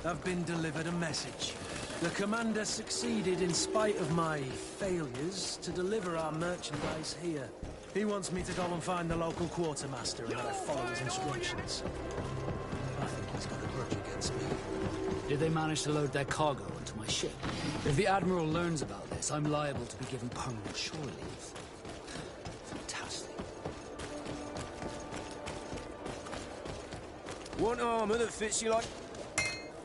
I've been delivered a message. The commander succeeded, in spite of my failures, to deliver our merchandise here. He wants me to go and find the local quartermaster and that I follow his instructions. I think he's got a grudge against me. Did they manage to load their cargo onto my ship? If the Admiral learns about this, I'm liable to be given permanent shore leave. Fantastic. Want armor that fits you like...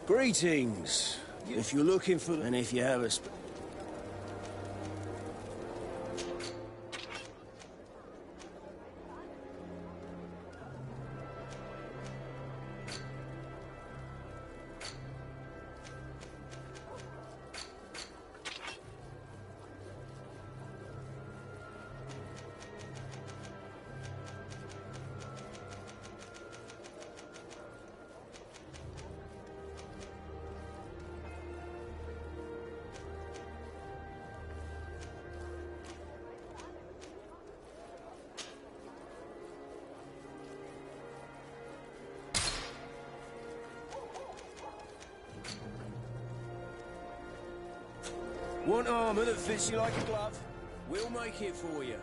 Greetings. If you're looking for... And if you have a... Want armor that fits you like a glove? We'll make it for you.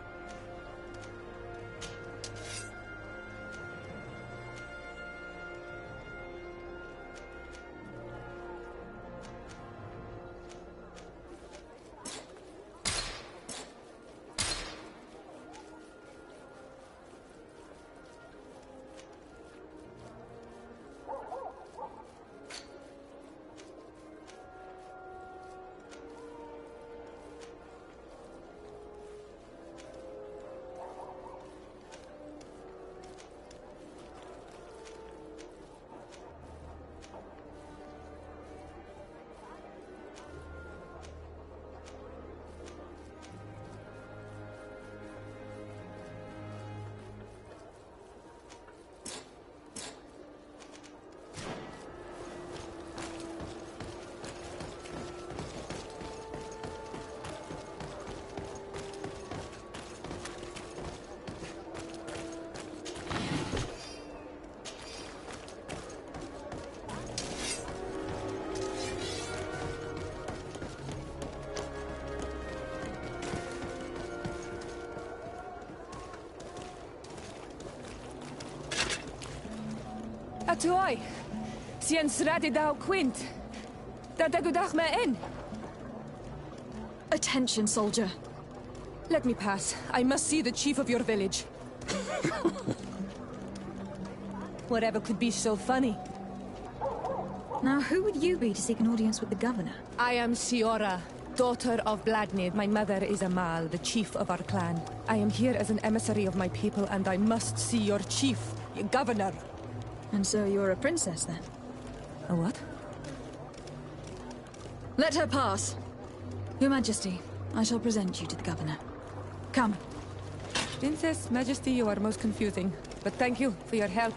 Atuoi, sien sradi dau quint. Dadagudach me in. Attention, soldier. Let me pass. I must see the chief of your village. Whatever could be so funny. Now, who would you be to seek an audience with the governor? I am Siora, daughter of Bladnid. My mother is Amal, the chief of our clan. I am here as an emissary of my people, and I must see your chief, your governor. And so you're a princess, then? A what? Let her pass. Your Majesty, I shall present you to the governor. Come. Princess, Majesty, you are most confusing. But thank you for your help.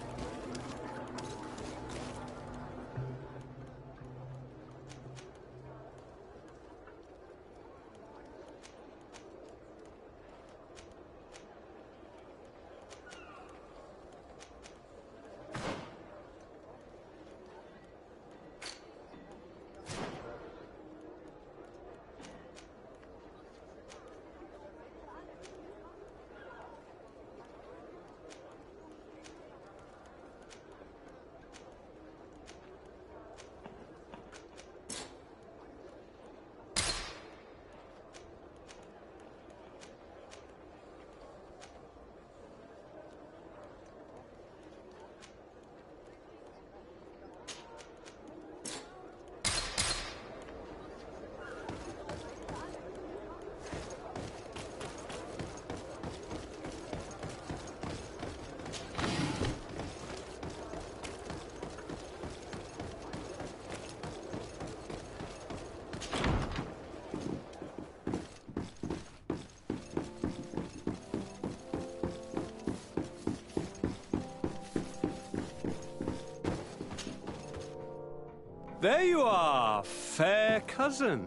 There you are, fair cousin.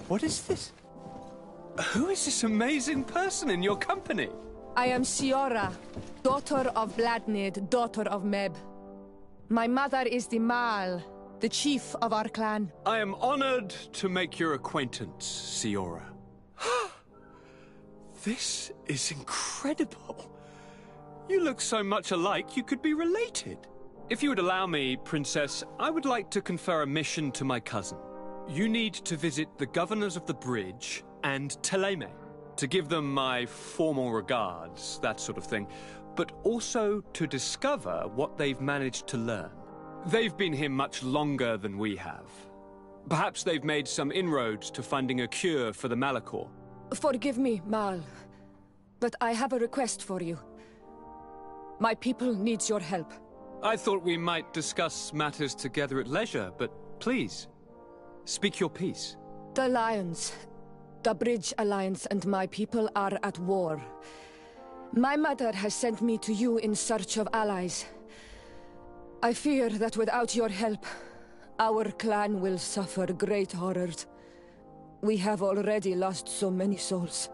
What is this? Who is this amazing person in your company? I am Siora, daughter of Bladnid, daughter of Meb. My mother is the Mal, the chief of our clan. I am honored to make your acquaintance, Siora. This is incredible. You look so much alike you could be related. If you would allow me, Princess, I would like to confer a mission to my cousin. You need to visit the governors of the bridge and Teleme to give them my formal regards, that sort of thing, but also to discover what they've managed to learn. They've been here much longer than we have. Perhaps they've made some inroads to finding a cure for the Malachor. Forgive me, Mal, but I have a request for you. My people needs your help. I thought we might discuss matters together at leisure, but please, speak your piece. The Lions, the Bridge Alliance and my people are at war. My mother has sent me to you in search of allies. I fear that without your help, our clan will suffer great horrors. We have already lost so many souls.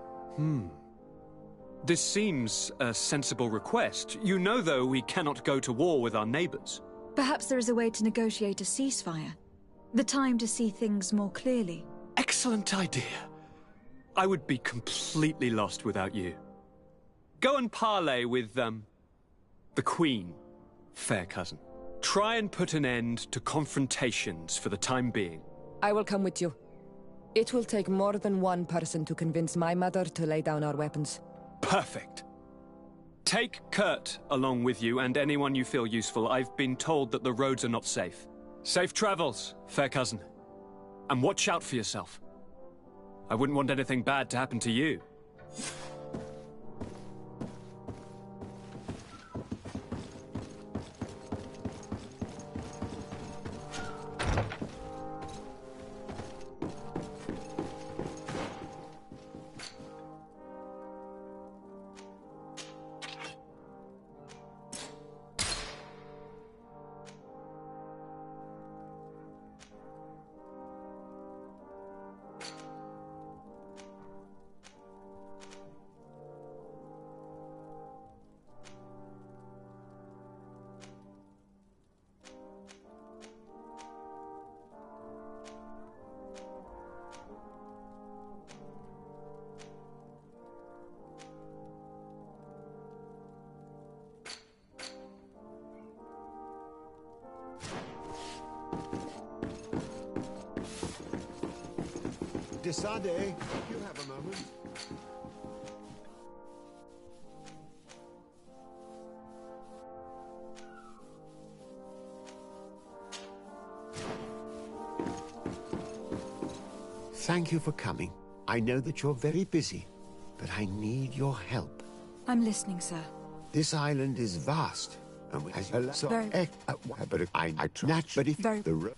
This seems a sensible request. You know, though, we cannot go to war with our neighbors. Perhaps there is a way to negotiate a ceasefire. The time to see things more clearly. Excellent idea. I would be completely lost without you. Go and parley with, the Queen, fair cousin. Try and put an end to confrontations for the time being. I will come with you. It will take more than one person to convince my mother to lay down our weapons. Perfect. Take Kurt along with you and anyone you feel useful. I've been told that the roads are not safe. Safe travels, fair cousin. And watch out for yourself. I wouldn't want anything bad to happen to you. Desade, you have a moment. Thank you for coming. I know that you're very busy, but I need your help. I'm listening, sir. This island is vast, and we has so Very- but if I but if Very- the ro-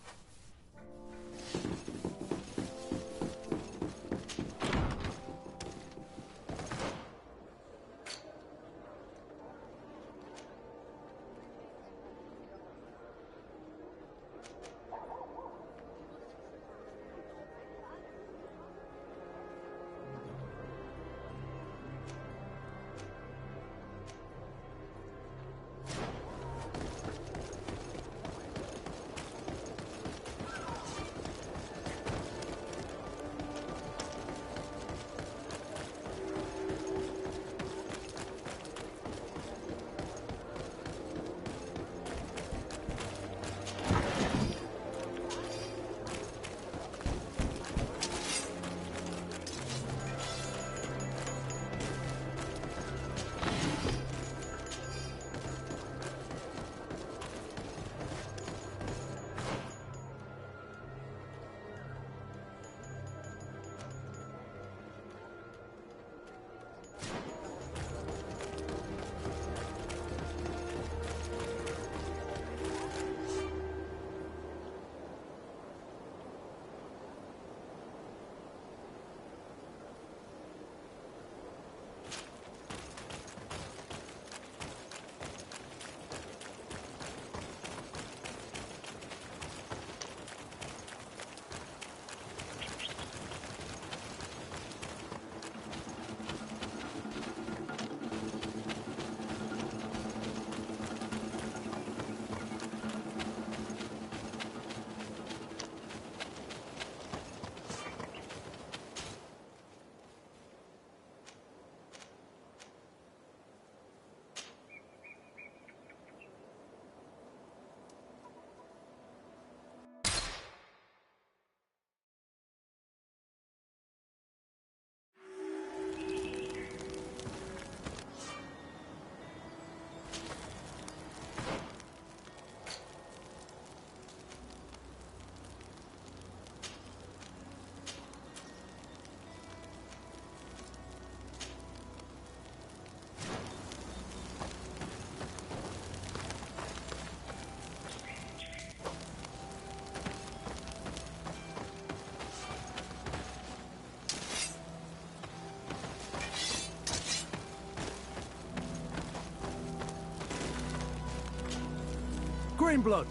Greenblood,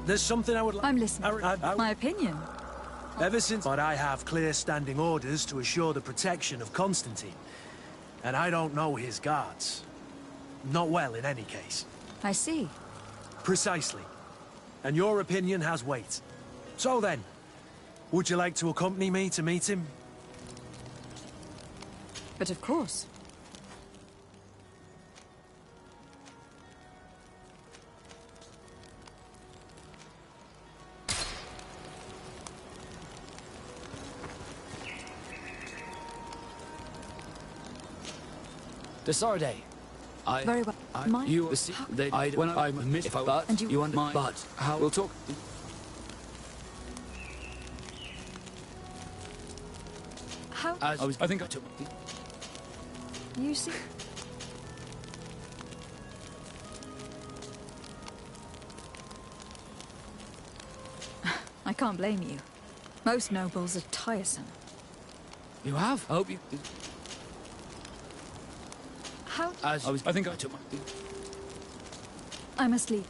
there's something I would like... I'm listening. My opinion? Ever since... But I have clear standing orders to assure the protection of Constantine. And I don't know his guards. Not well, in any case. I see. Precisely. And your opinion has weight. So then, would you like to accompany me to meet him? But of course. Desarde. Very well. You see, when I'm if I, but and you want my, but how we'll talk. How? I think I took. You see? I can't blame you. Most nobles are tiresome. You have? I hope you. How? I think I took my. I must leave.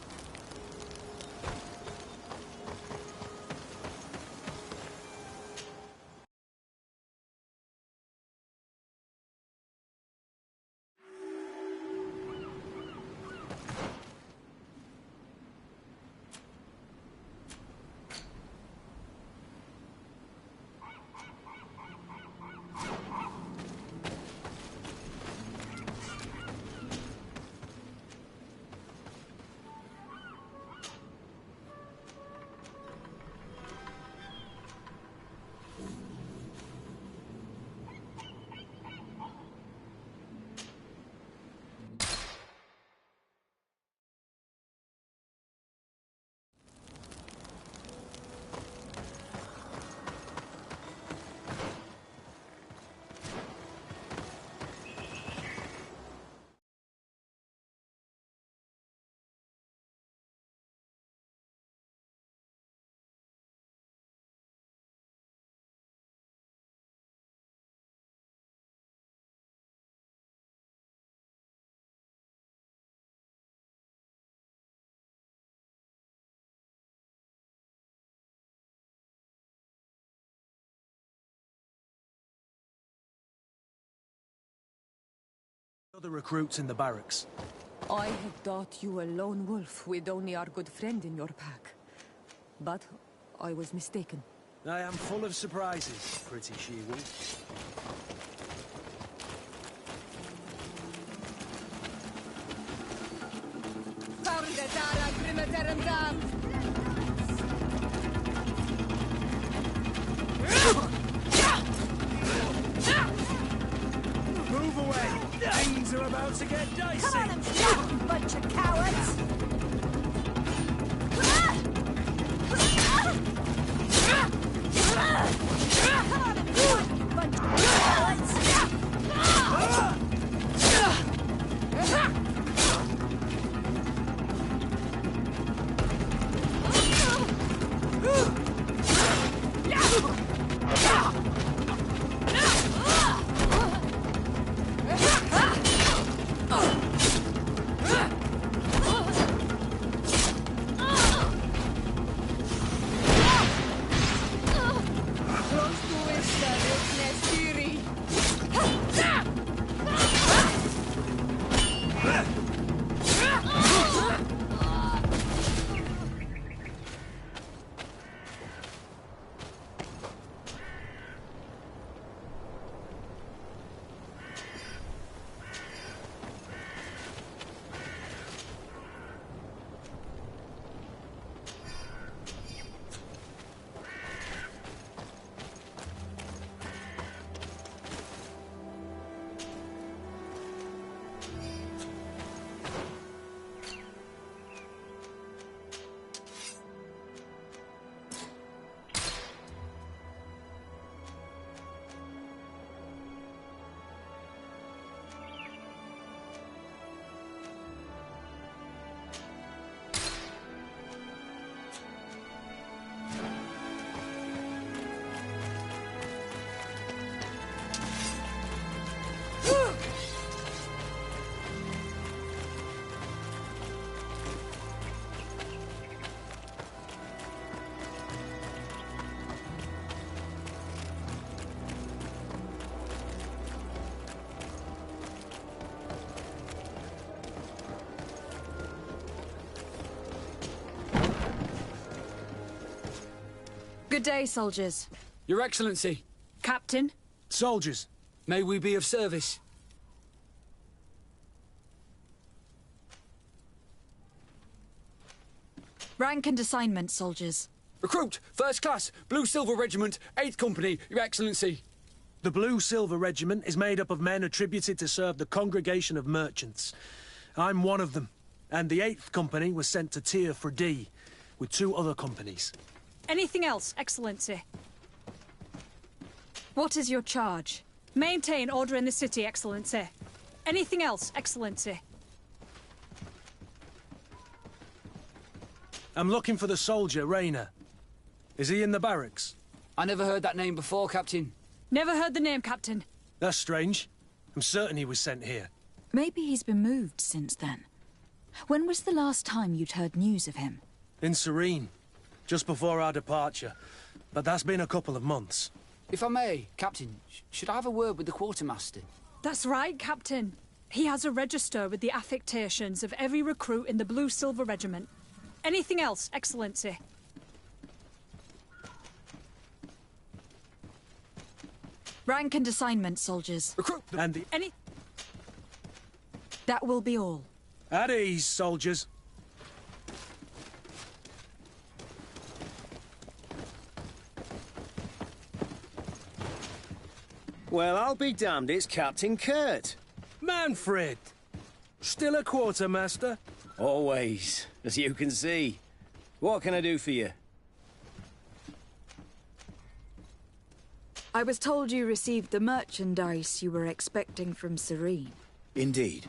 Other recruits in the barracks. I had thought you a lone wolf with only our good friend in your pack. But I was mistaken. I am full of surprises, pretty she-wolf. Move away! Things are about to get dicey! Come on, you bunch of cowards! Come on, you bunch of cowards! Good day, soldiers. Your Excellency, Captain. Soldiers. may we be of service? Rank and assignment, soldiers. Recruit, First Class, Blue Silver Regiment, 8th Company, Your Excellency. The Blue Silver Regiment is made up of men attributed to serve the Congregation of Merchants. I'm one of them, and the 8th Company was sent to Tier for D, with 2 other companies. Anything else, Excellency? What is your charge? Maintain order in the city, Excellency. Anything else, Excellency? I'm looking for the soldier, Rayner. Is he in the barracks? I never heard that name before, Captain. Never heard the name, Captain. That's strange. I'm certain he was sent here. Maybe he's been moved since then. When was the last time you'd heard news of him? In Serene, just before our departure. But that's been a couple of months. If I may, Captain, should I have a word with the quartermaster? That's right, Captain. He has a register with the affectations of every recruit in the Blue Silver Regiment. Anything else, Excellency? Rank and assignment, soldiers. Recruit And the... Any... That will be all. At ease, soldiers. Well, I'll be damned, it's Captain Kurt. Manfred! Still a quartermaster? Always, as you can see. What can I do for you? I was told you received the merchandise you were expecting from Serene. Indeed.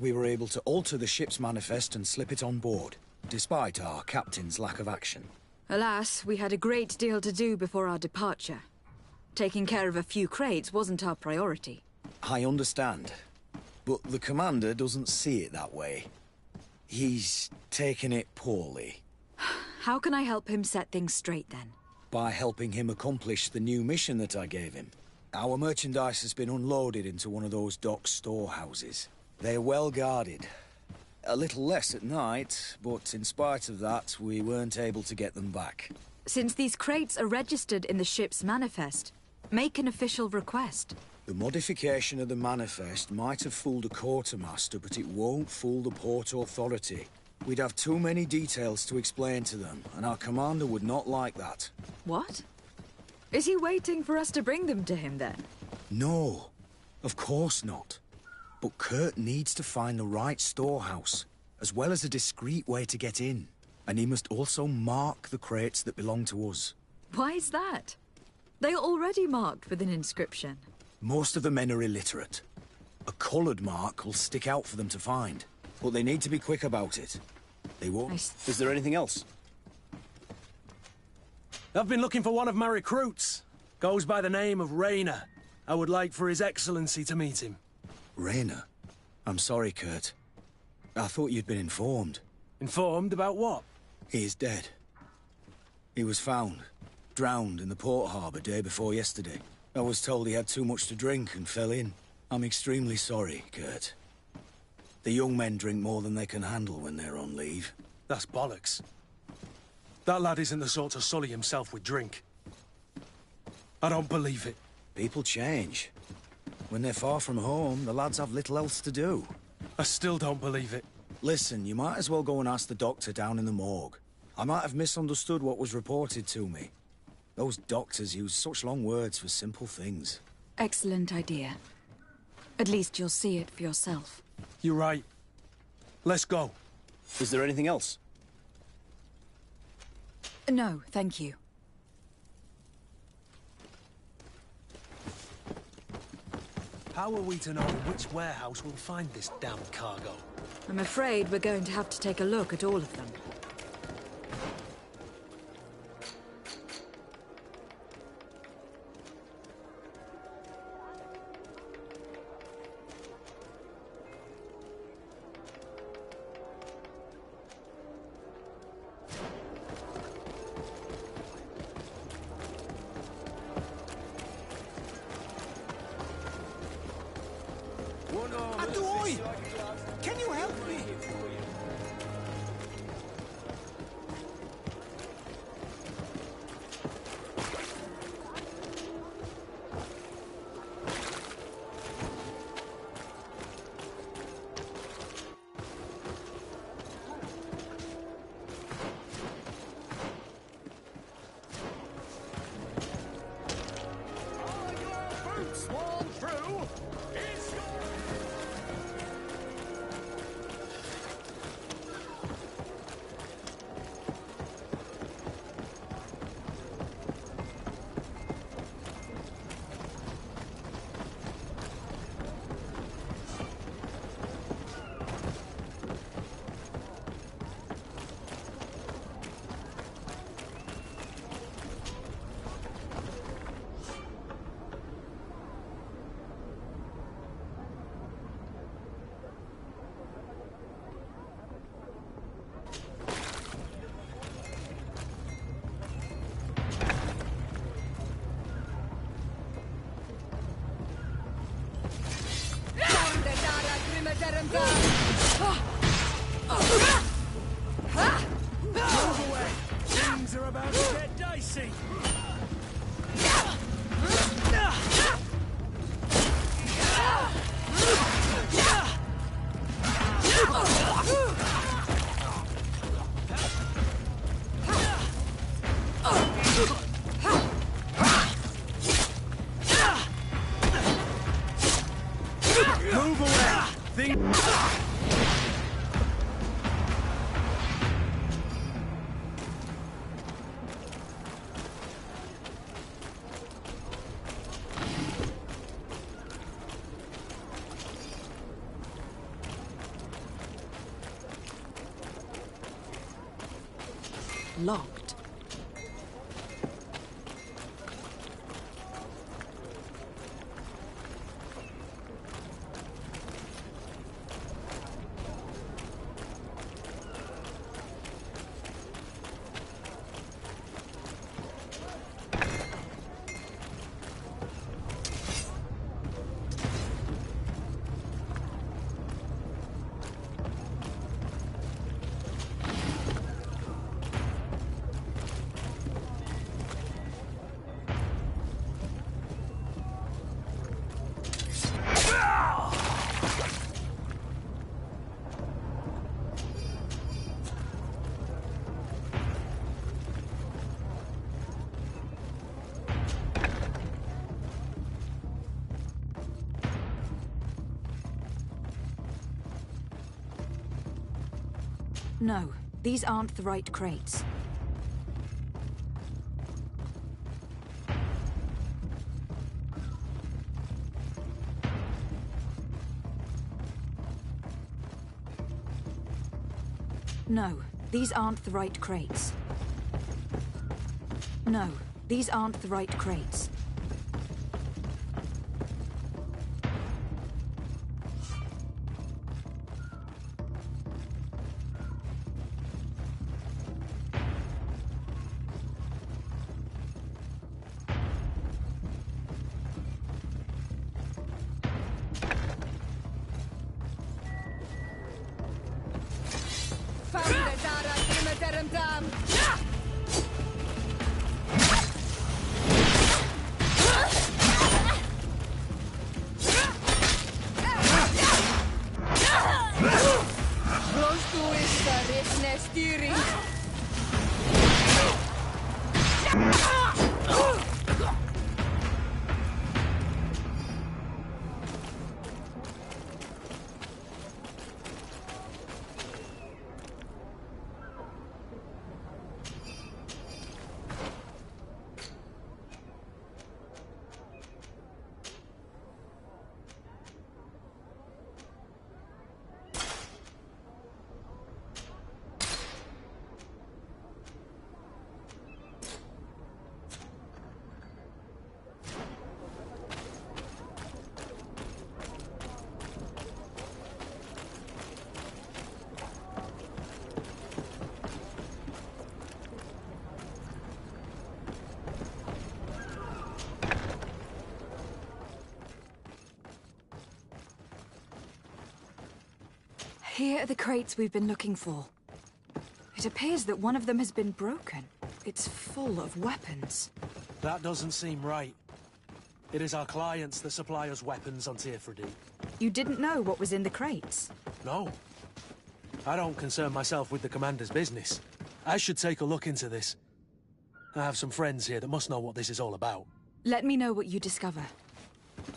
We were able to alter the ship's manifest and slip it on board, despite our captain's lack of action. Alas, we had a great deal to do before our departure. Taking care of a few crates wasn't our priority. I understand, but the commander doesn't see it that way. He's taken it poorly. How can I help him set things straight, then? By helping him accomplish the new mission that I gave him. Our merchandise has been unloaded into one of those dock storehouses. They're well guarded. A little less at night, but in spite of that, we weren't able to get them back. Since these crates are registered in the ship's manifest, make an official request. The modification of the manifest might have fooled a quartermaster, but it won't fool the Port Authority. We'd have too many details to explain to them, and our commander would not like that. What? Is he waiting for us to bring them to him, then? No, of course not. But Kurt needs to find the right storehouse, as well as a discreet way to get in. And he must also mark the crates that belong to us. Why is that? They are already marked with an inscription. Most of the men are illiterate. A coloured mark will stick out for them to find, but they need to be quick about it. They won't. Is there anything else? I've been looking for one of my recruits. Goes by the name of Rayner. I would like for His Excellency to meet him. Rayner? I'm sorry, Kurt. I thought you'd been informed. Informed about what? He is dead. He was found, drowned in the port harbour day before yesterday. I was told he had too much to drink and fell in. I'm extremely sorry, Kurt. The young men drink more than they can handle when they're on leave. That's bollocks. That lad isn't the sort to sully himself with drink. I don't believe it. People change. When they're far from home, the lads have little else to do. I still don't believe it. Listen, you might as well go and ask the doctor down in the morgue. I might have misunderstood what was reported to me. Those doctors use such long words for simple things. Excellent idea. At least you'll see it for yourself. You're right. Let's go. Is there anything else? No, thank you. How are we to know which warehouse will find this damned cargo? I'm afraid we're going to have to take a look at all of them. Adoy! Can you help me? Move away! Things are about to get dicey! Move away! Locked. No, these aren't the right crates. No, these aren't the right crates. No, these aren't the right crates. Here are the crates we've been looking for. It appears that one of them has been broken. It's full of weapons. That doesn't seem right. It is our clients that supply us weapons on Tearfredy. You didn't know what was in the crates? No. I don't concern myself with the commander's business. I should take a look into this. I have some friends here that must know what this is all about. Let me know what you discover.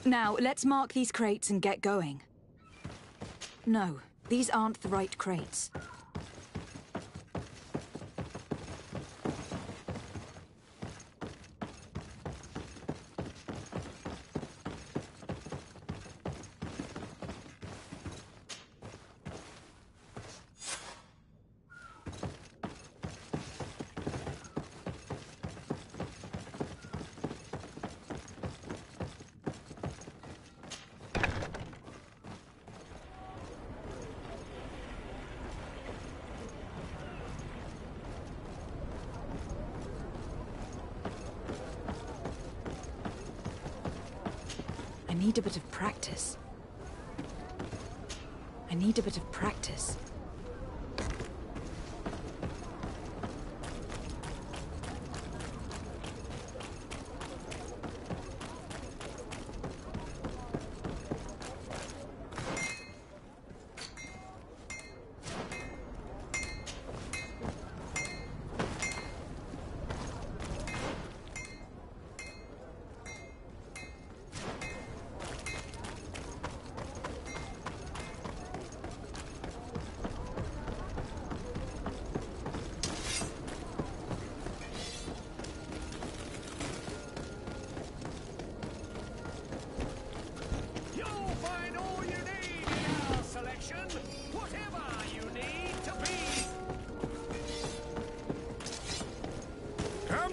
Now, let's mark these crates and get going. No, these aren't the right crates. I need a bit of practice. I need a bit of practice.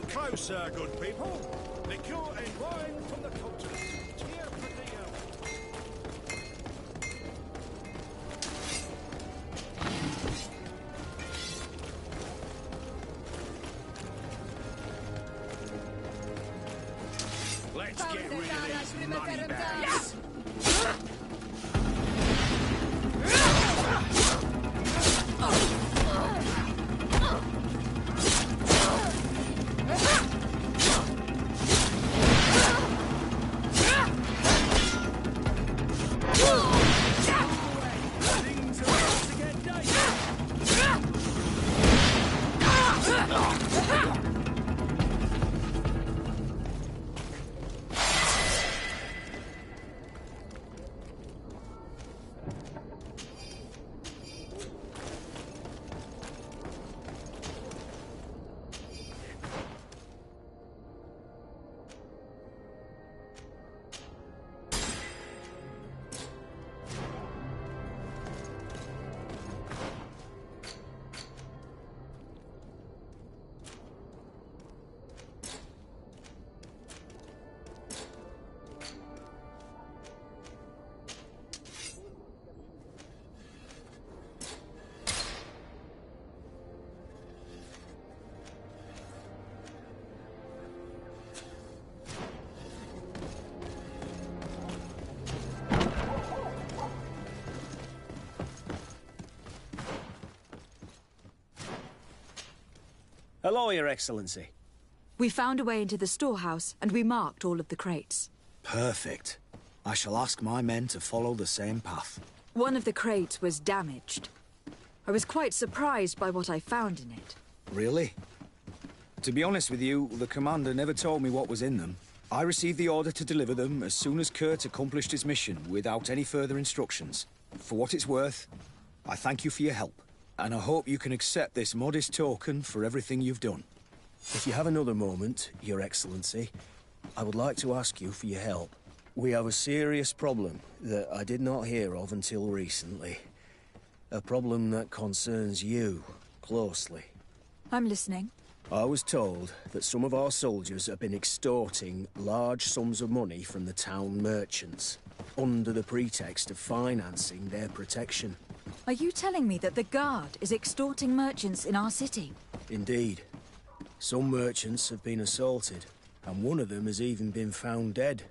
Closer, good people. Liqueur and wine from the continent. Cheer for the Let's get rid of these money bags. Hello, Your Excellency. We found a way into the storehouse, and we marked all of the crates. Perfect. I shall ask my men to follow the same path. One of the crates was damaged. I was quite surprised by what I found in it. Really? To be honest with you, the commander never told me what was in them. I received the order to deliver them as soon as Kurt accomplished his mission, without any further instructions. For what it's worth, I thank you for your help, and I hope you can accept this modest token for everything you've done. If you have another moment, Your Excellency, I would like to ask you for your help. We have a serious problem that I did not hear of until recently. A problem that concerns you closely. I'm listening. I was told that some of our soldiers have been extorting large sums of money from the town merchants, under the pretext of financing their protection. Are you telling me that the Guard is extorting merchants in our city? Indeed. Some merchants have been assaulted, and one of them has even been found dead.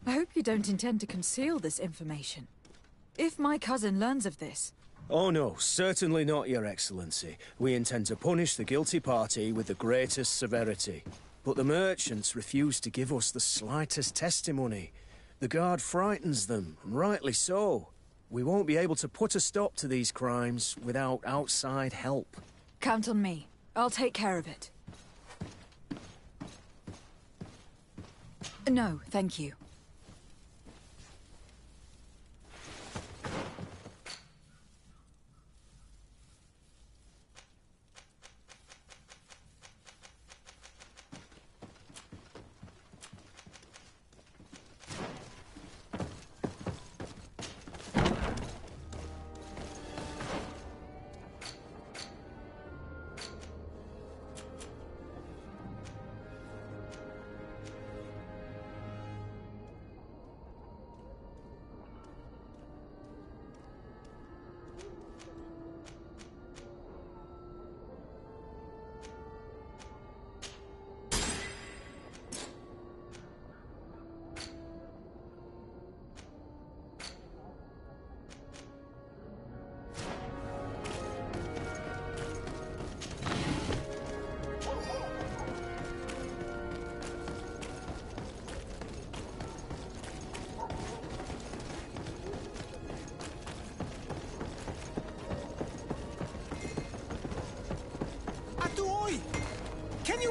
I hope you don't intend to conceal this information. If my cousin learns of this... Oh no, certainly not, Your Excellency. We intend to punish the guilty party with the greatest severity. But the merchants refuse to give us the slightest testimony. The Guard frightens them, and rightly so. We won't be able to put a stop to these crimes without outside help. Count on me. I'll take care of it. No, thank you.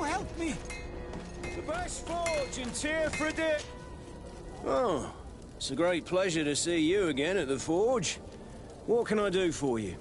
help me? The best forge in Tearfredy. Oh, it's a great pleasure to see you again at the forge. What can I do for you?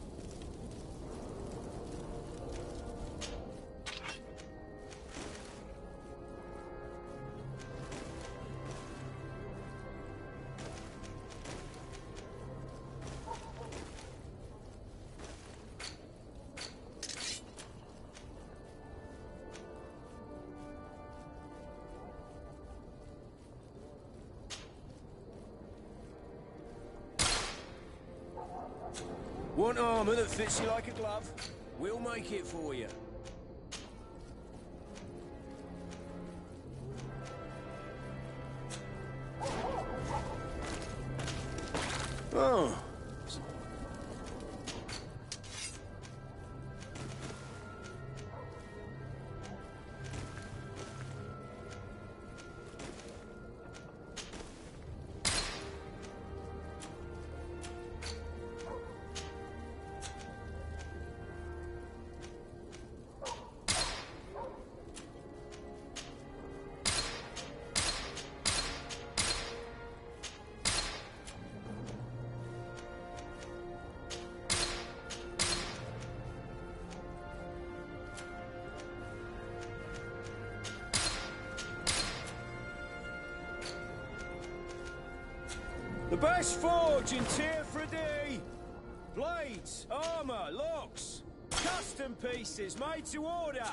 Want armor that fits you like a glove? We'll make it for you. Oh. The best forge in Tearfredy! Blades, armor, locks, custom pieces made to order!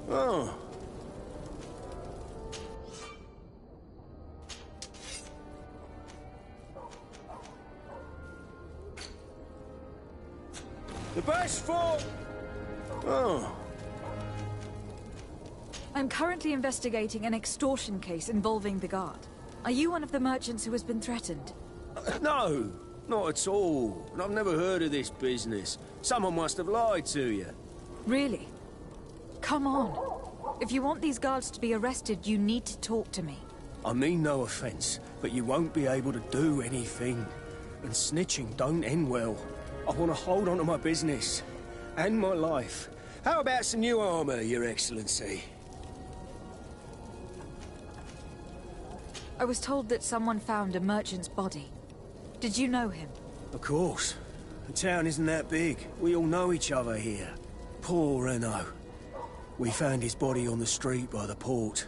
Oh. The best for... Oh. I'm currently investigating an extortion case involving the Guard. Are you one of the merchants who has been threatened? No, not at all. I've never heard of this business. Someone must have lied to you. Really? Come on. If you want these guards to be arrested, you need to talk to me. I mean no offence, but you won't be able to do anything. And snitching don't end well. I want to hold on to my business. And my life. How about some new armor, Your Excellency? I was told that someone found a merchant's body. Did you know him? Of course. The town isn't that big. We all know each other here. Poor Renault. We found his body on the street by the port.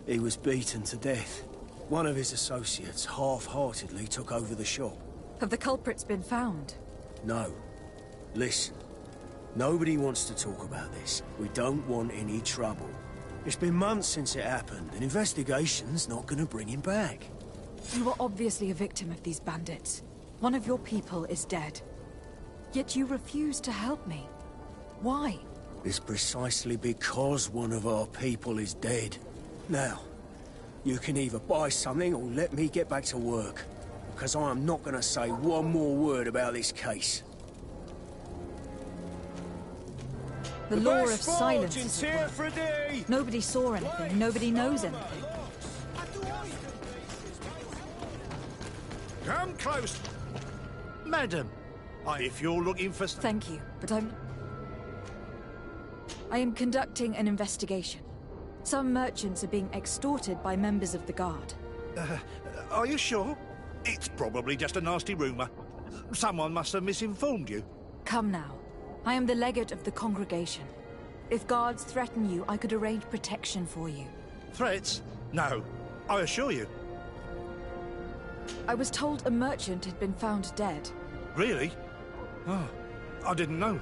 He was beaten to death. One of his associates half-heartedly took over the shop. Have the culprits been found? No. Listen. Nobody wants to talk about this. We don't want any trouble. It's been months since it happened. An investigation's not gonna bring him back. You are obviously a victim of these bandits. One of your people is dead. Yet you refuse to help me. Why? It's precisely because one of our people is dead. Now, you can either buy something or let me get back to work. Because I am not gonna say one more word about this case. The law of silence is at work. Nobody saw anything, nobody knows anything. Come close. Madam, if you're looking for... Thank you, but I am conducting an investigation. Some merchants are being extorted by members of the Guard. Are you sure? It's probably just a nasty rumor. Someone must have misinformed you. Come now. I am the legate of the congregation. If guards threaten you, I could arrange protection for you. Threats? No, I assure you. I was told a merchant had been found dead. Really? Oh, I didn't know.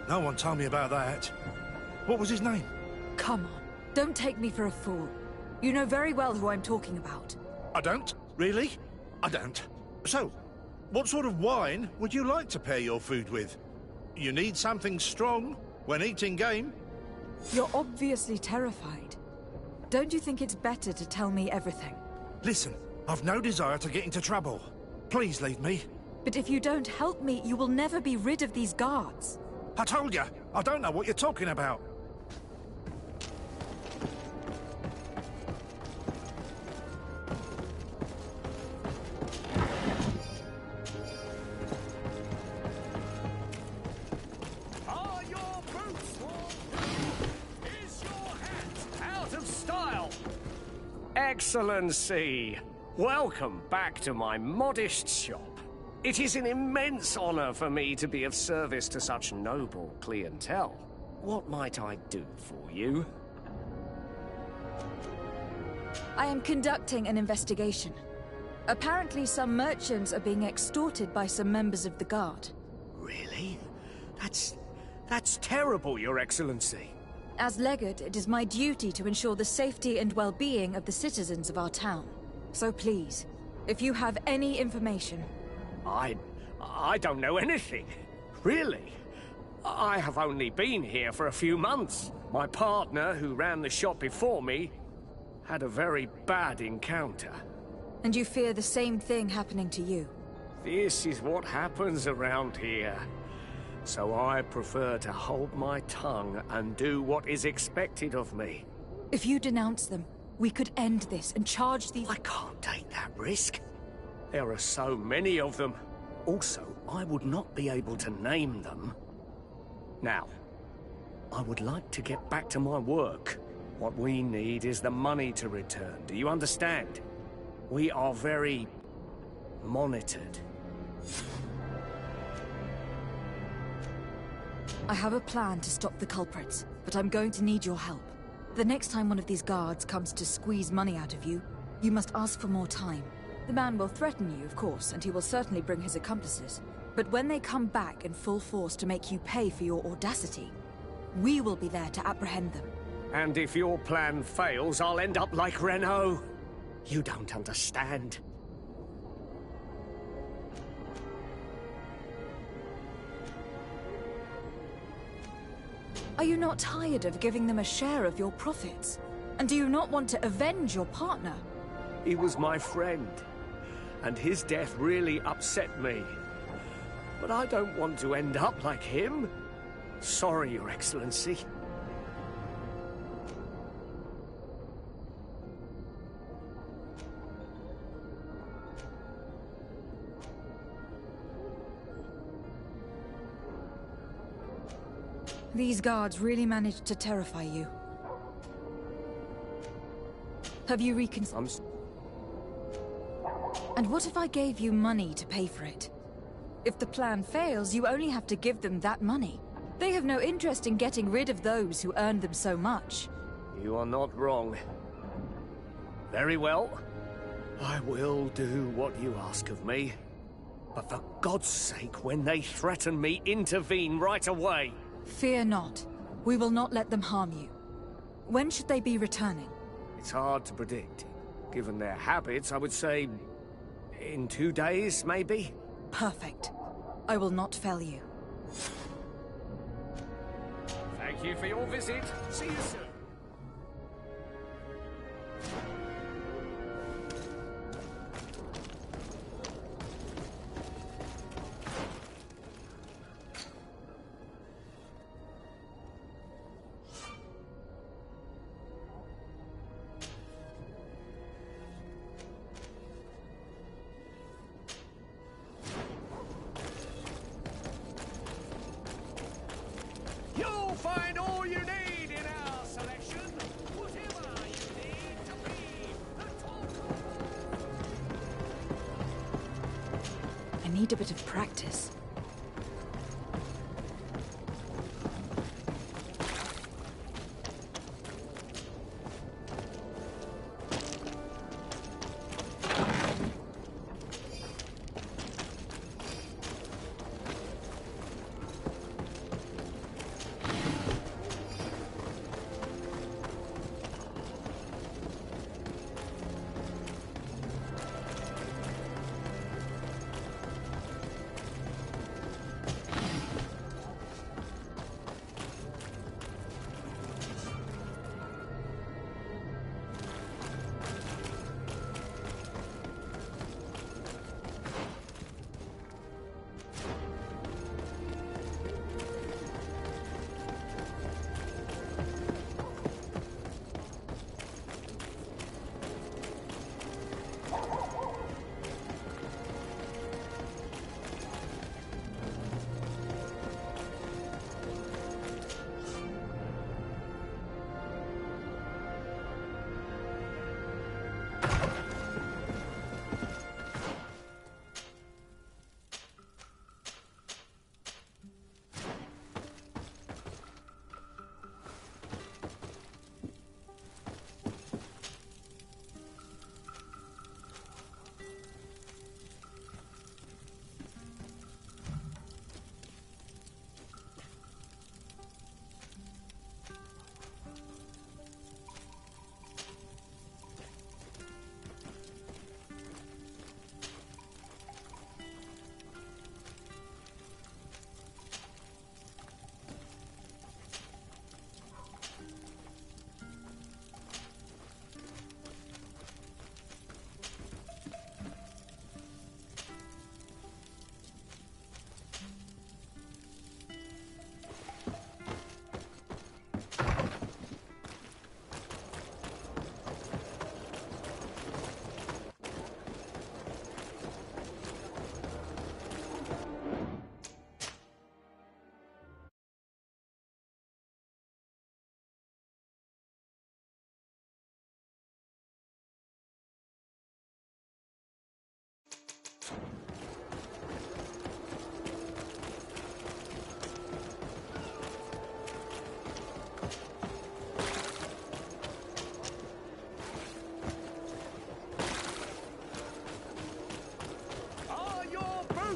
No one told me about that. What was his name? Come on, don't take me for a fool. You know very well who I'm talking about. I don't? Really? I don't. So, what sort of wine would you like to pair your food with? You need something strong when eating game? You're obviously terrified. Don't you think it's better to tell me everything? Listen, I've no desire to get into trouble. Please leave me. But if you don't help me, you will never be rid of these guards. I told you, I don't know what you're talking about. Excellency! Welcome back to my modest shop. It is an immense honor for me to be of service to such noble clientele. What might I do for you? I am conducting an investigation. Apparently some merchants are being extorted by some members of the Guard. Really? That's terrible, Your Excellency. As Legate, it is my duty to ensure the safety and well-being of the citizens of our town. So please, if you have any information... I don't know anything. Really. I have only been here for a few months. My partner, who ran the shop before me, had a very bad encounter. And you fear the same thing happening to you? This is what happens around here. So I prefer to hold my tongue and do what is expected of me. If you denounce them, we could end this and charge these... I can't take that risk. There are so many of them. Also, I would not be able to name them. Now, I would like to get back to my work. What we need is the money to return. Do you understand? We are very monitored. I have a plan to stop the culprits, but I'm going to need your help. The next time one of these guards comes to squeeze money out of you, you must ask for more time. The man will threaten you, of course, and he will certainly bring his accomplices. But when they come back in full force to make you pay for your audacity, we will be there to apprehend them. And if your plan fails, I'll end up like Renault. You don't understand. Are you not tired of giving them a share of your profits? And do you not want to avenge your partner? He was my friend, and his death really upset me. But I don't want to end up like him. Sorry, Your Excellency. These guards really managed to terrify you. Have you reconsidered? And what if I gave you money to pay for it? If the plan fails, you only have to give them that money. They have no interest in getting rid of those who earned them so much. You are not wrong. Very well. I will do what you ask of me. But for God's sake, when they threaten me, intervene right away. Fear not. We will not let them harm you. When should they be returning? It's hard to predict. Given their habits, I would say... in 2 days, maybe? Perfect. I will not fail you. Thank you for your visit. See you soon. You'll find all you need in our selection. Whatever you need to be the top. I need a bit of practice.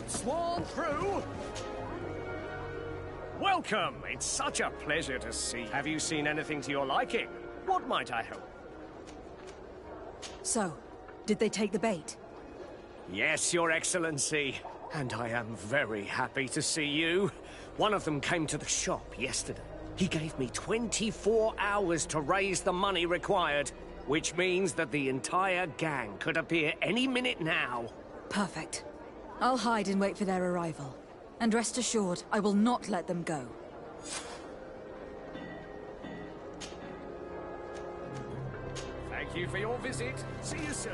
boat swarm through? Welcome! It's such a pleasure to see. Have you seen anything to your liking? What might I help? So, did they take the bait? Yes, Your Excellency. And I am very happy to see you. One of them came to the shop yesterday. He gave me 24 hours to raise the money required, which means that the entire gang could appear any minute now. Perfect. I'll hide and wait for their arrival. And rest assured, I will not let them go. Thank you for your visit. See you soon.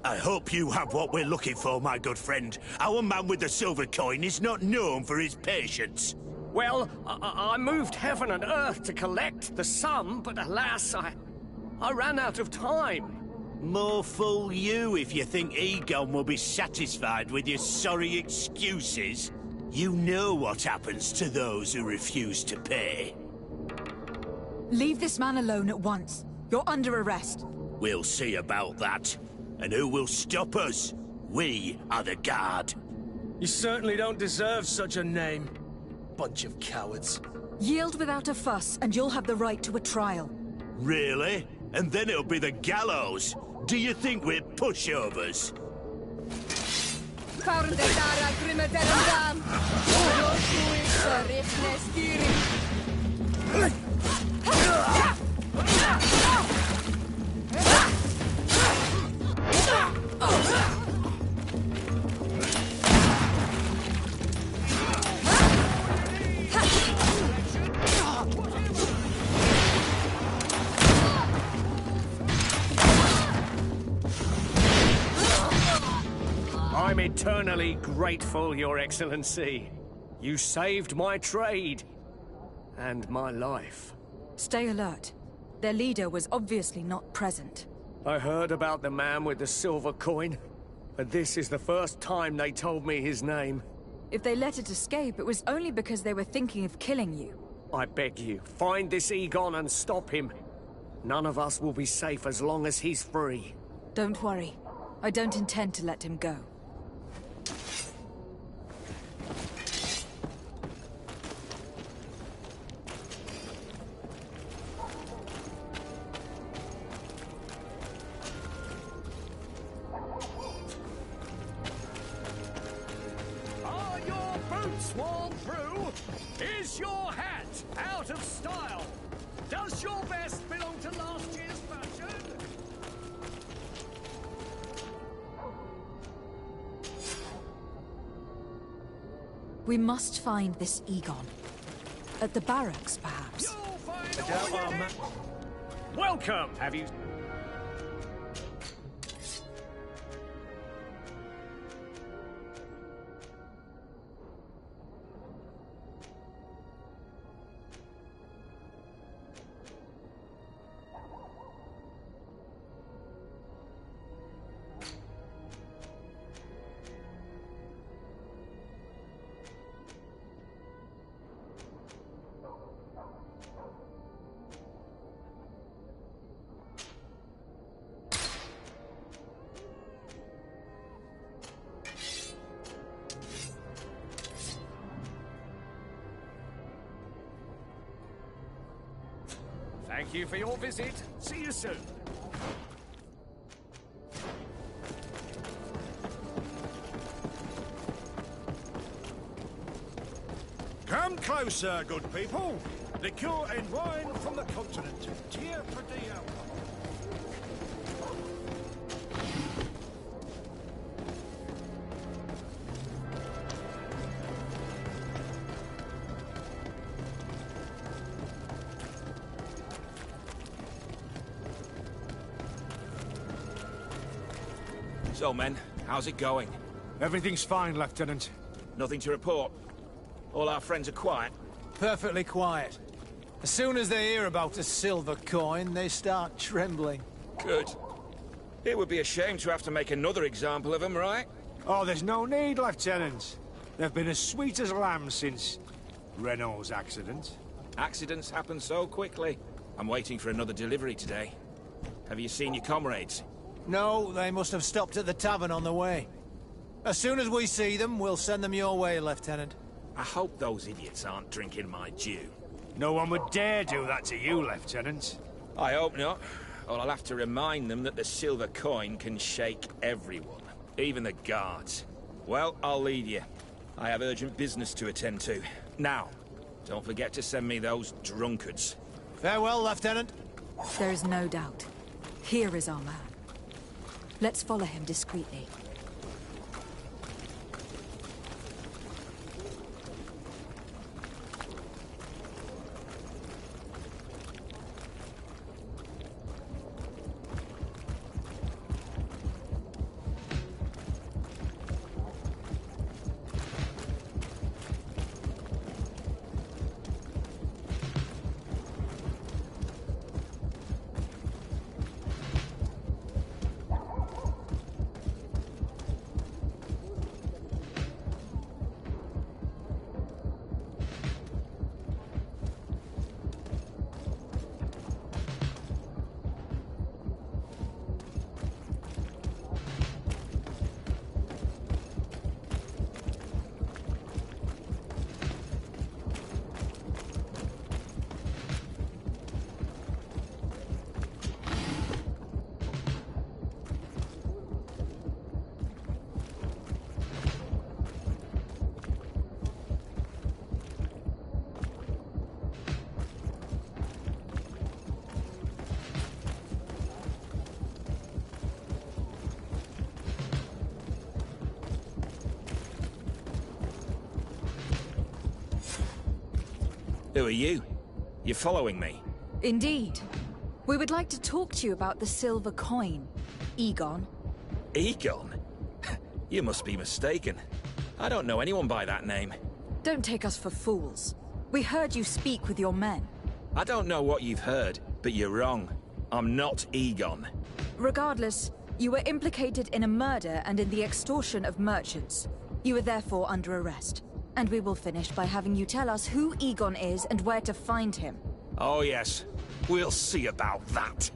I hope you have what we're looking for, my good friend. Our man with the silver coin is not known for his patience. Well, I moved heaven and earth to collect the sum, but alas, I ran out of time. More fool you if you think Egon will be satisfied with your sorry excuses. You know what happens to those who refuse to pay. Leave this man alone at once. You're under arrest. We'll see about that. And who will stop us? We are the guard. You certainly don't deserve such a name. Bunch of cowards. Yield without a fuss, and you'll have the right to a trial. Really? And then it'll be the gallows. Do you think we're pushovers? I'm eternally grateful, Your Excellency. You saved my trade. And my life. Stay alert. Their leader was obviously not present. I heard about the man with the silver coin, but this is the first time they told me his name. If they let it escape, it was only because they were thinking of killing you. I beg you, find this Egon and stop him. None of us will be safe as long as he's free. Don't worry. I don't intend to let him go. Swarm through? Is your hat out of style? Does your vest belong to last year's fashion? We must find this Egon. At the barracks, perhaps. Welcome! Have you... Thank you for your visit. See you soon. Come closer, good people. Liqueur and wine from the continent. Tier for Dio. So, men, how's it going? Everything's fine, Lieutenant. Nothing to report? All our friends are quiet? Perfectly quiet. As soon as they hear about a silver coin, they start trembling. Good. It would be a shame to have to make another example of them, right? Oh, there's no need, Lieutenant. They've been as sweet as lambs since Renault's accident. Accidents happen so quickly. I'm waiting for another delivery today. Have you seen your comrades? No, they must have stopped at the tavern on the way. As soon as we see them, we'll send them your way, Lieutenant. I hope those idiots aren't drinking my dew. No one would dare do that to you, Lieutenant. I hope not. Or I'll have to remind them that the silver coin can shake everyone, even the guards. Well, I'll leave you. I have urgent business to attend to. Now, don't forget to send me those drunkards. Farewell, Lieutenant. There is no doubt. Here is our man. Let's follow him discreetly. Who are you? You're following me? Indeed. We would like to talk to you about the silver coin, Egon. Egon? You must be mistaken. I don't know anyone by that name. Don't take us for fools. We heard you speak with your men. I don't know what you've heard, but you're wrong. I'm not Egon. Regardless, you were implicated in a murder and in the extortion of merchants. You are therefore under arrest. And we will finish by having you tell us who Egon is and where to find him. Oh yes, we'll see about that.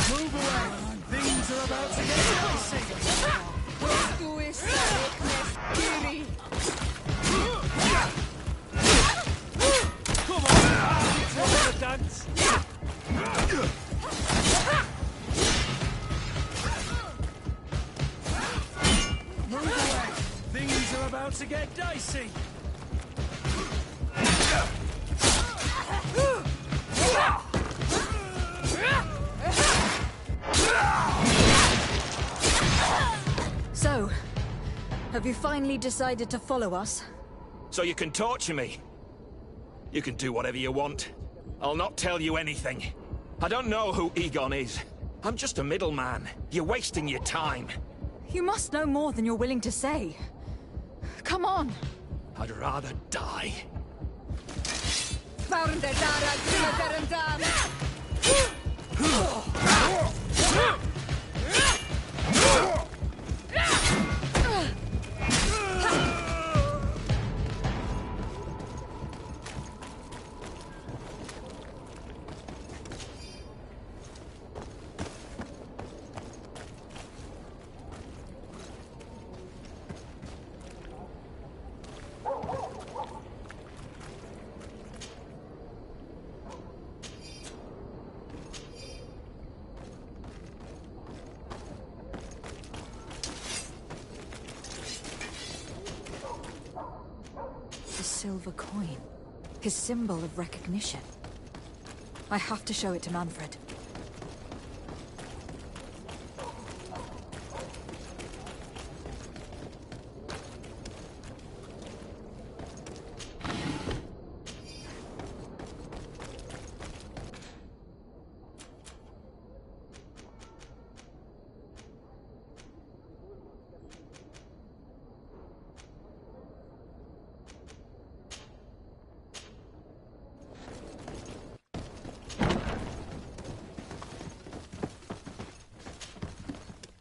Move away! Things are about to get dicey! Come on! It's a dance! Move away! Things are about to get dicey! So, have you finally decided to follow us? So you can torture me. You can do whatever you want. I'll not tell you anything. I don't know who Egon is. I'm just a middleman. You're wasting your time. You must know more than you're willing to say. Come on. I'd rather die. Silver coin. His symbol of recognition. I have to show it to Manfred.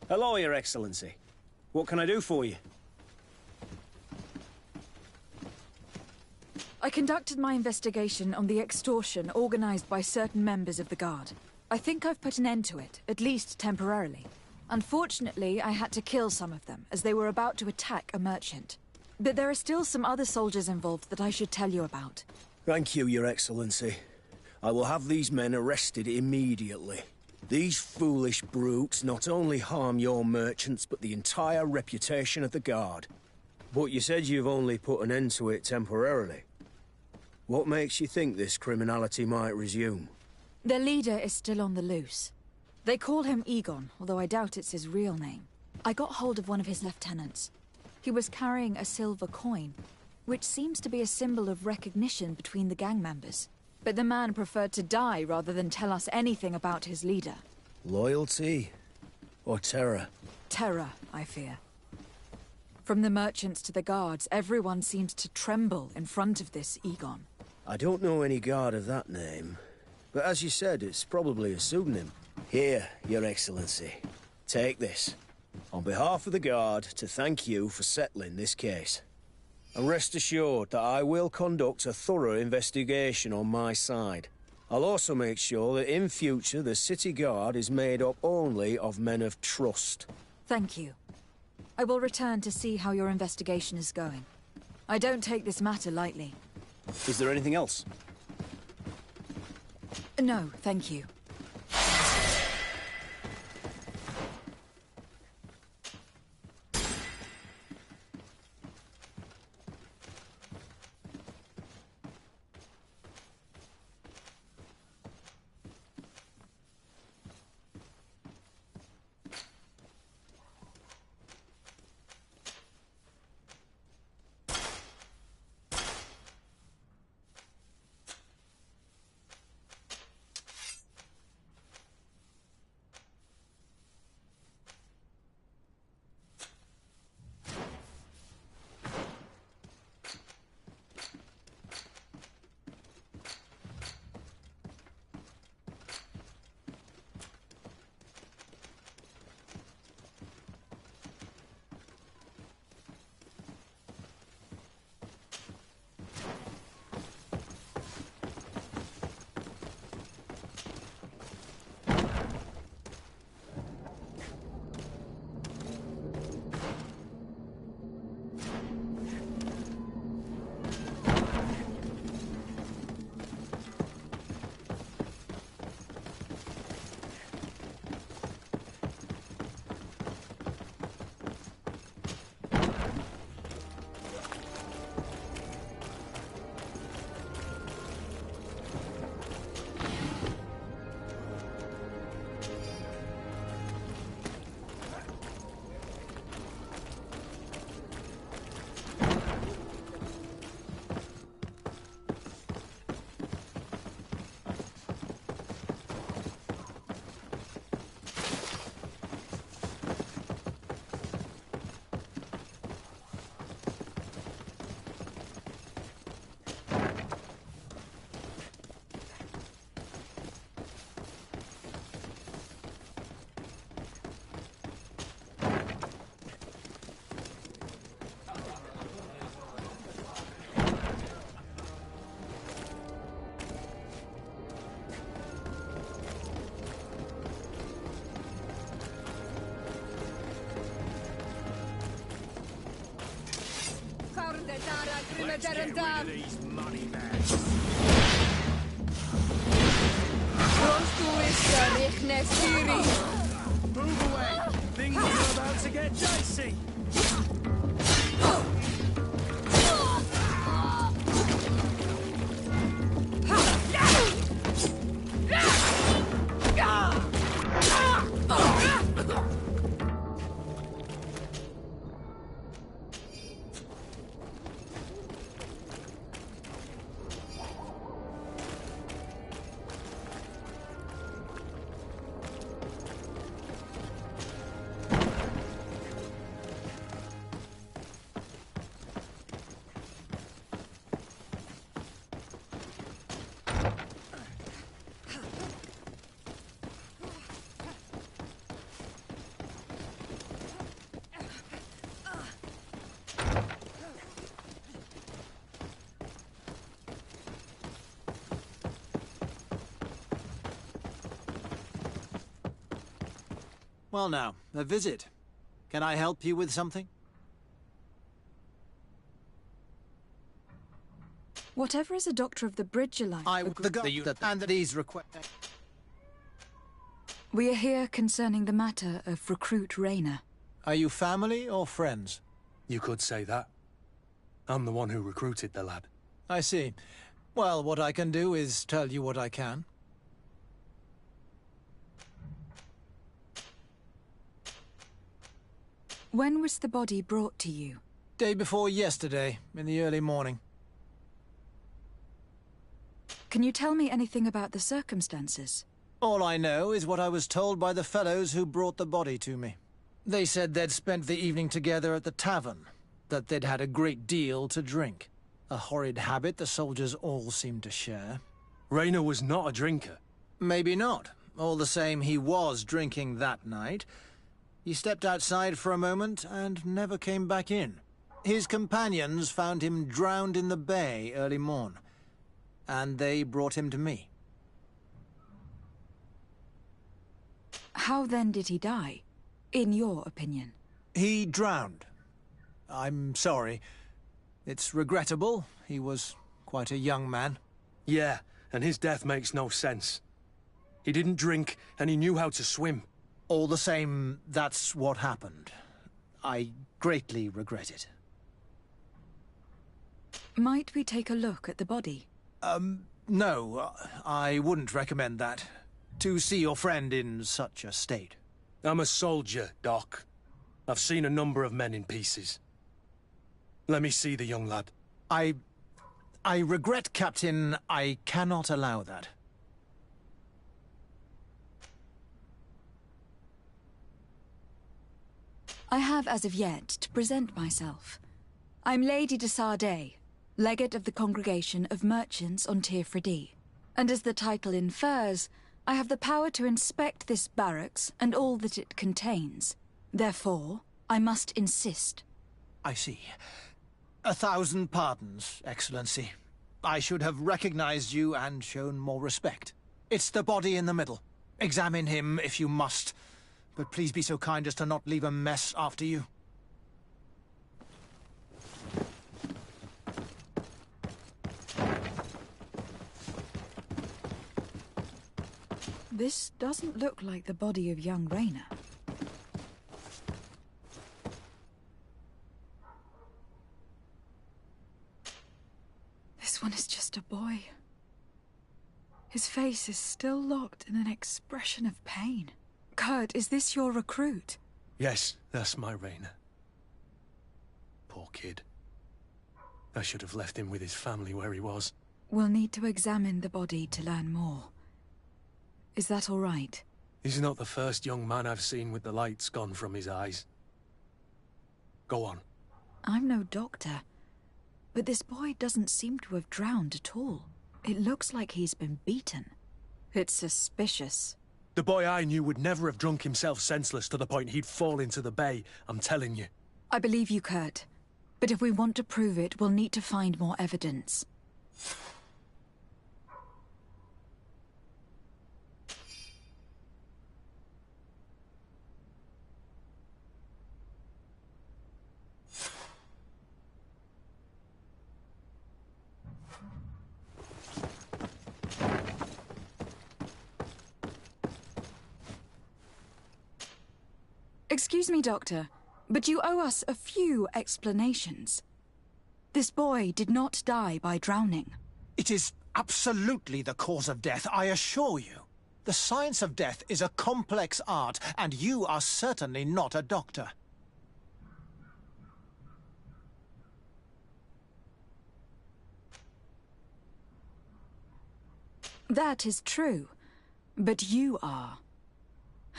Hello, Your Excellency. What can I do for you? I conducted my investigation on the extortion organized by certain members of the Guard. I think I've put an end to it, at least temporarily. Unfortunately, I had to kill some of them, as they were about to attack a merchant. But there are still some other soldiers involved that I should tell you about. Thank you, Your Excellency. I will have these men arrested immediately. These foolish brutes not only harm your merchants, but the entire reputation of the Guard. But you said you've only put an end to it temporarily. What makes you think this criminality might resume? Their leader is still on the loose. They call him Egon, although I doubt it's his real name. I got hold of one of his lieutenants. He was carrying a silver coin, which seems to be a symbol of recognition between the gang members. But the man preferred to die rather than tell us anything about his leader. Loyalty? Or terror? Terror, I fear. From the merchants to the guards, everyone seems to tremble in front of this Egon. I don't know any guard of that name. But as you said, it's probably a pseudonym. Here, Your Excellency. Take this. On behalf of the Guard, to thank you for settling this case. And rest assured that I will conduct a thorough investigation on my side. I'll also make sure that in future the City Guard is made up only of men of trust. Thank you. I will return to see how your investigation is going. I don't take this matter lightly. Is there anything else? No, thank you. Let's get rid of these money bags. Move away! Things are about to get dicey! Well now, a visit. Can I help you with something? Whatever is a doctor of the Bridge Alliance... these request... We are here concerning the matter of recruit Rayner. Are you family or friends? You could say that. I'm the one who recruited the lad. I see. Well, what I can do is tell you what I can. When was the body brought to you? Day before yesterday, in the early morning. Can you tell me anything about the circumstances? All I know is what I was told by the fellows who brought the body to me. They said they'd spent the evening together at the tavern, that they'd had a great deal to drink. A horrid habit the soldiers all seemed to share. Rayner was not a drinker. Maybe not. All the same, he was drinking that night. He stepped outside for a moment and never came back in. His companions found him drowned in the bay early morn, and they brought him to me. How then did he die, in your opinion? He drowned. I'm sorry. It's regrettable. He was quite a young man. Yeah, and his death makes no sense. He didn't drink, and he knew how to swim. All the same, that's what happened. I greatly regret it. Might we take a look at the body? No, I wouldn't recommend that. To see your friend in such a state. I'm a soldier, Doc. I've seen a number of men in pieces. Let me see the young lad. I regret, Captain. I cannot allow that. I have as of yet to present myself. I'm Lady de Sardet, Legate of the Congregation of Merchants on Tirfredi. And as the title infers, I have the power to inspect this barracks and all that it contains. Therefore, I must insist. I see. 1,000 pardons, Excellency. I should have recognized you and shown more respect. It's the body in the middle. Examine him if you must, but please be so kind as to not leave a mess after you. This doesn't look like the body of young Rayner. This one is just a boy. His face is still locked in an expression of pain. Kurt, is this your recruit? Yes, that's my Rayner. Poor kid. I should have left him with his family where he was. We'll need to examine the body to learn more. Is that all right? He's not the first young man I've seen with the lights gone from his eyes. Go on. I'm no doctor, but this boy doesn't seem to have drowned at all. It looks like he's been beaten. It's suspicious. The boy I knew would never have drunk himself senseless to the point he'd fall into the bay, I'm telling you. I believe you, Kurt. But if we want to prove it, we'll need to find more evidence. Excuse me, Doctor, but you owe us a few explanations. This boy did not die by drowning. It is absolutely the cause of death, I assure you. The science of death is a complex art, and you are certainly not a doctor. That is true, but you are.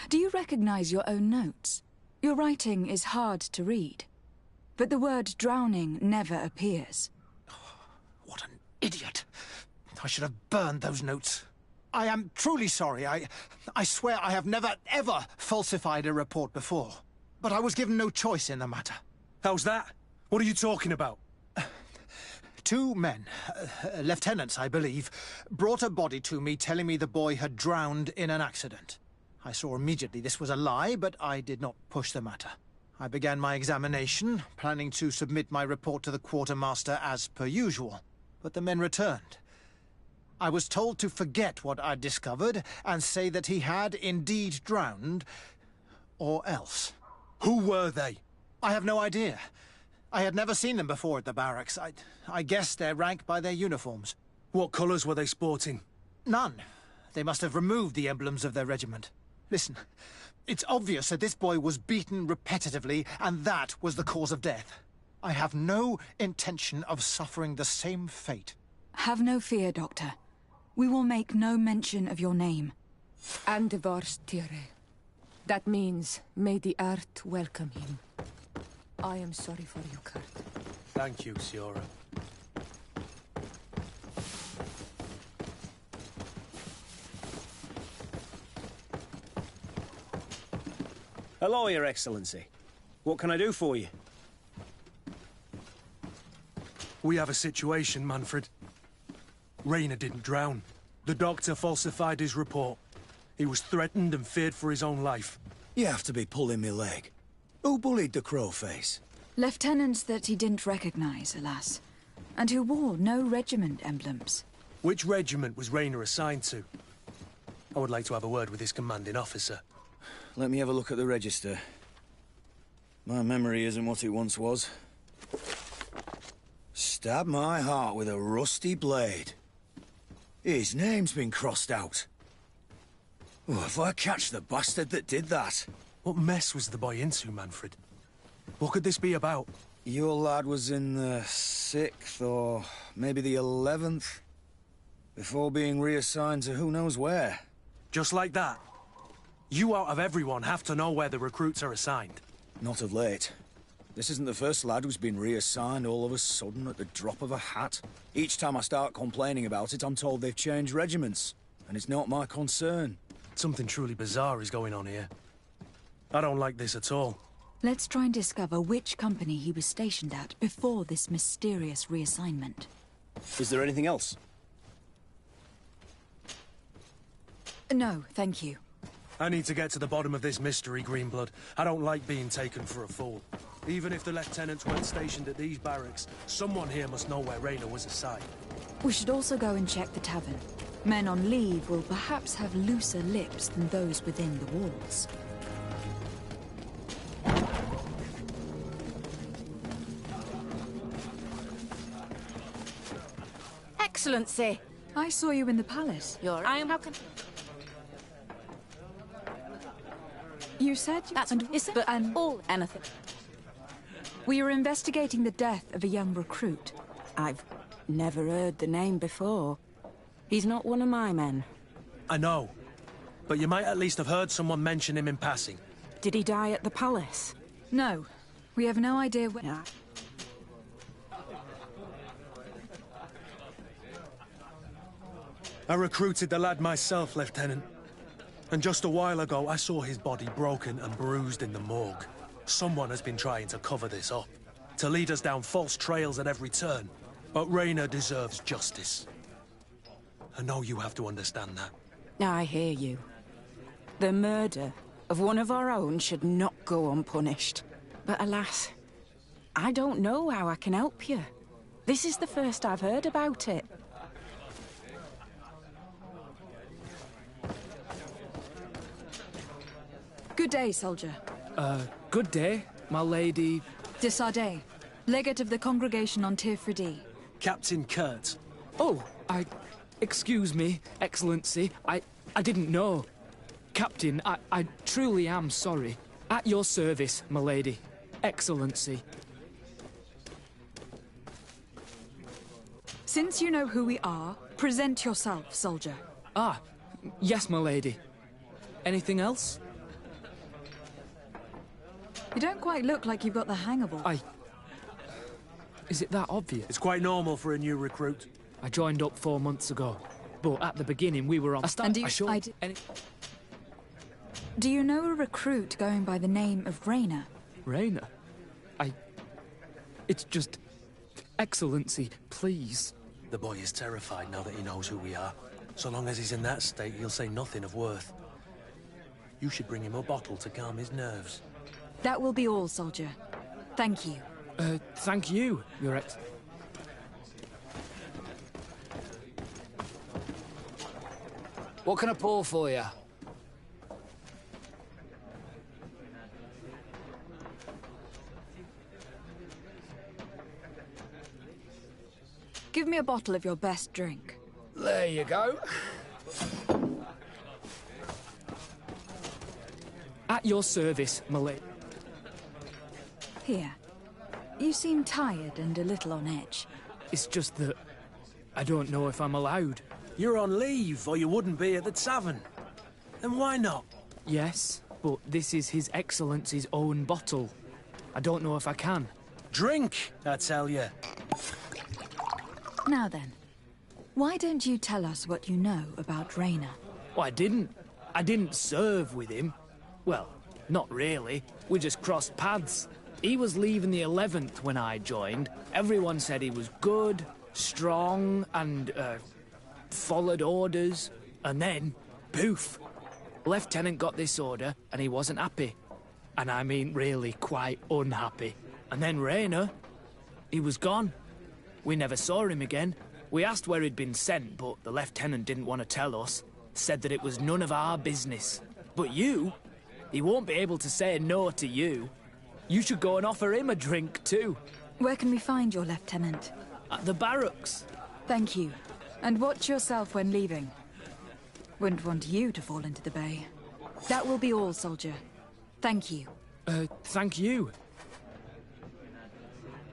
Do you recognize your own notes? Your writing is hard to read, but the word drowning never appears. What an idiot! I should have burned those notes. I am truly sorry. I swear I have never, ever falsified a report before. But I was given no choice in the matter. How's that? What are you talking about? 2 men, lieutenants I believe, brought a body to me telling me the boy had drowned in an accident. I saw immediately this was a lie, but I did not push the matter. I began my examination, planning to submit my report to the quartermaster as per usual. But the men returned. I was told to forget what I'd discovered and say that he had indeed drowned, or else. Who were they? I have no idea. I had never seen them before at the barracks. I guessed their rank by their uniforms. What colours were they sporting? None. They must have removed the emblems of their regiment. Listen, it's obvious that this boy was beaten repetitively, and that was the cause of death. I have no intention of suffering the same fate. Have no fear, Doctor. We will make no mention of your name. Andevars Tire. That means, may the earth welcome him. I am sorry for you, Kurt. Thank you, Siora. Hello, Your Excellency. What can I do for you? We have a situation, Manfred. Rainer didn't drown. The doctor falsified his report. He was threatened and feared for his own life. You have to be pulling me leg. Who bullied the crowface? Lieutenants that he didn't recognize, alas. And who wore no regiment emblems. Which regiment was Rainer assigned to? I would like to have a word with his commanding officer. Let me have a look at the register. My memory isn't what it once was. Stab my heart with a rusty blade. His name's been crossed out. Oh, if I catch the bastard that did that. What mess was the boy into, Manfred? What could this be about? Your lad was in the 6th or maybe the 11th, before being reassigned to who knows where. Just like that? You out of everyone have to know where the recruits are assigned. Not of late. This isn't the first lad who's been reassigned all of a sudden at the drop of a hat. Each time I start complaining about it, I'm told they've changed regiments. And it's not my concern. Something truly bizarre is going on here. I don't like this at all. Let's try and discover which company he was stationed at before this mysterious reassignment. Is there anything else? No, thank you. I need to get to the bottom of this mystery, Greenblood. I don't like being taken for a fool. Even if the lieutenants weren't stationed at these barracks, someone here must know where Rainer was assigned. We should also go and check the tavern. Men on leave will perhaps have looser lips than those within the walls. Excellency! I saw you in the palace. I am... How can... You said... That's... But all... Anything. We are investigating the death of a young recruit. I've never heard the name before. He's not one of my men. I know. But you might at least have heard someone mention him in passing. Did he die at the palace? No. We have no idea where... No. I recruited the lad myself, Lieutenant. And just a while ago, I saw his body broken and bruised in the morgue. Someone has been trying to cover this up, to lead us down false trails at every turn. But Rainer deserves justice. I know you have to understand that. I hear you. The murder of one of our own should not go unpunished. But alas, I don't know how I can help you. This is the first I've heard about it. Good day, soldier. Good day, my lady... De Sardet, legate of the Congregation on Tirfredi. Captain Kurt. Oh, excuse me, Excellency. I didn't know. Captain, I truly am sorry. At your service, my lady. Excellency. Since you know who we are, present yourself, soldier. Ah, yes, my lady. Anything else? You don't quite look like you've got the hang of all. Is it that obvious? It's quite normal for a new recruit. I joined up 4 months ago, but at the beginning we were on... Do you know a recruit going by the name of Rainer? Rainer? It's just... Excellency, please. The boy is terrified now that he knows who we are. So long as he's in that state, he'll say nothing of worth. You should bring him a bottle to calm his nerves. That will be all, soldier. Thank you. Thank you, Your Ex... What can I pour for you? Give me a bottle of your best drink. There you go. At your service, milady. Here. You seem tired and a little on edge. It's just that I don't know if I'm allowed. You're on leave, or you wouldn't be at the tavern. Then why not? Yes, but this is His Excellency's own bottle. I don't know if I can. Drink, I tell you. Now then, why don't you tell us what you know about Rayner? Well, I didn't serve with him. Well, not really. We just crossed paths. He was leaving the 11th when I joined. Everyone said he was good, strong, and, followed orders. And then, poof! Lieutenant got this order, and he wasn't happy. And I mean really quite unhappy. And then Rayner, he was gone. We never saw him again. We asked where he'd been sent, but the lieutenant didn't want to tell us. Said that it was none of our business. But you? He won't be able to say no to you. You should go and offer him a drink, too. Where can we find your lieutenant? At the barracks. Thank you. And watch yourself when leaving. Wouldn't want you to fall into the bay. That will be all, soldier. Thank you. Thank you.